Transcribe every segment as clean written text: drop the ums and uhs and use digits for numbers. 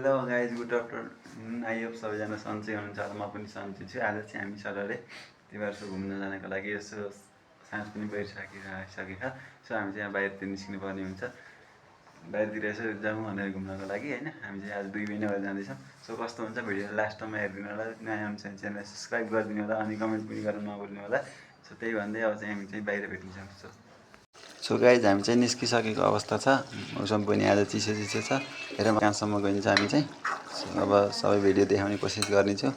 Hello guys, good afternoon. I hope सबैजना सन्चै हुनुहुन्छ। म पनि सन्चै छु। आज चाहिँ हामी सरले तिहारसो घुम्न जानको लागि यसो साँझ पनि सो हामी चाहिँ यहाँ बाहिरतिर निस्किनु पर्ने हुन्छ। बाहिरतिर यसो जाउँ भनेर घुम्नको लागि होइन। हामी चाहिँ आज 2 महिना भएर जाँदैछौँ। सो कस्तो हुन्छ भिडियो लास्टसम्म हेरिदिनु होला। नयाँ हुन्छ भने च्यानल सब्सक्राइब गरिदिनु होला अनि कमेन्ट पनि गर्न नभुल्नु होला। सो त्यही भन्दै अब चाहिँ हामी चाहिँ बाहिर भेटिन्छौँ। सो गाइज हामी चाहिँ निस्किसकेको अवस्था छ। मौसम पनि आज चिसो छ। हेरौँ कहाँसम्म गइन्छ हामी चाहिँ। अब सबै भिडियो देखाउने कोसिस गर्नेछु।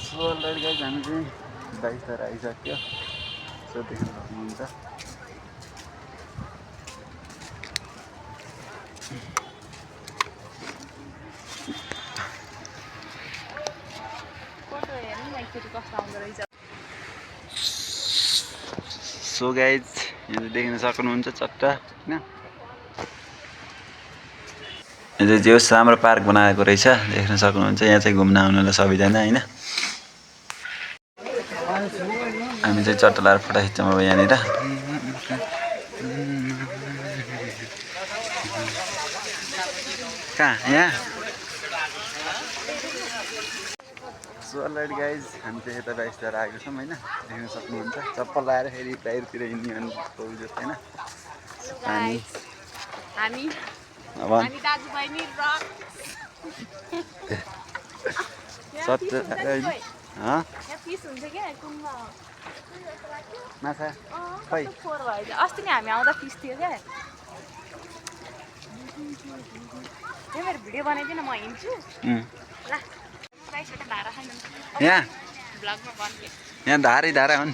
सो अलरेडी गाइज हामी चाहिँ बाइकतिर आइसक्यो। सो देख्न सक्नुहुन्छ। सो गाइज यहाँ देख्न सक्नुहुन्छ चट्टा होइन। यो चाहिँ जेहोस् राम्रो पार्क बनाएको रहेछ, देख्न सक्नुहुन्छ। यहाँ चाहिँ घुम्न आउनुलाई सबैजना होइन। हामी चाहिँ चट्टा लाएर फोटो खिच्छौँ अब यहाँनिर। कहाँ यहाँ? सो अलरेडी गाइज हामी चाहिँ यता बाइकतिर आएको छौँ होइन। देख्न सक्नुहुन्छ चप्पल लाएर फेरि बाहिरतिर हिँड्ने भने जस्तो होइन। पानी हामी दाजुभाइ नि माछा खै अस्ति नै हामी आउँदा फिस थियो क्या। मेरो भिडियो बनाइदिन, म हिँड्छु ल। यहाँ धारै धारा हुन्।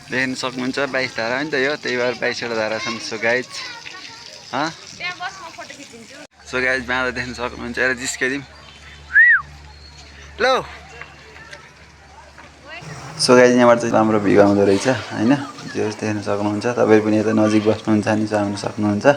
देख्न सक्नुहुन्छ 22 धारा हो नि त यो, त्यही भएर 22वटा धारा छन्। सो गाइज बाँधा देख्न सक्नुहुन्छ। र जिस्काइदिउँ ल। सो गाइज यहाँबाट चाहिँ राम्रो भ्यू आउँदो रहेछ होइन। जो देख्न सक्नुहुन्छ। तपाईँ पनि यता नजिक बस्नुहुन्छ भने चाहिँ आउन सक्नुहुन्छ।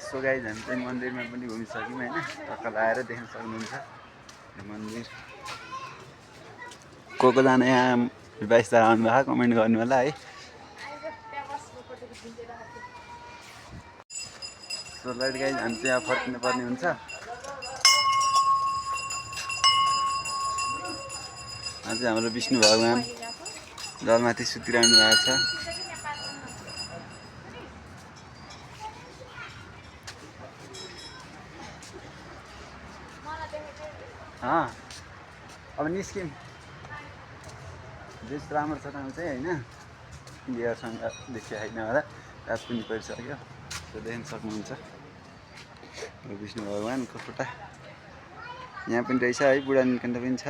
सो गाइज हामी चाहिँ मन्दिरमा पनि घुमिसक्यौँ होइन। टक्क लगाएर देख्न सक्नुहुन्छ मन्दिर। को जाने यहाँ 22 धारा आउनुभयो कमेन्ट गर्नु होला है। सो लाइट गाइज हामी चाहिँ यहाँ फर्किनु पर्ने हुन्छ। आज हाम्रो विष्णु भगवान् जलमाथि सुतिरहनु भएको छ। अब निस्क्यौँ। बेस राम्रो छ ठाउँ चाहिँ होइन। बिहारसँग बेसी होइन होला। रात पनि परिसक्यो। त्यो देख्न सक्नुहुन्छ विष्णु भगवान्को फोटा यहाँ पनि रहेछ है। बुढा नीलकण्ठ पनि छ।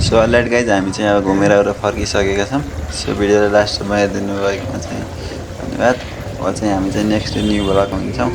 सो अलरेडी गाइज हामी चाहिँ अब घुमेर फर्किसकेका छौँ। सो भिडियोलाई लास्टसम्म हेरिदिनु भएकोमा चाहिँ धन्यवाद। अब चाहिँ हामी चाहिँ नेक्स्ट न्यू भ्लगमा हुन्छौँ।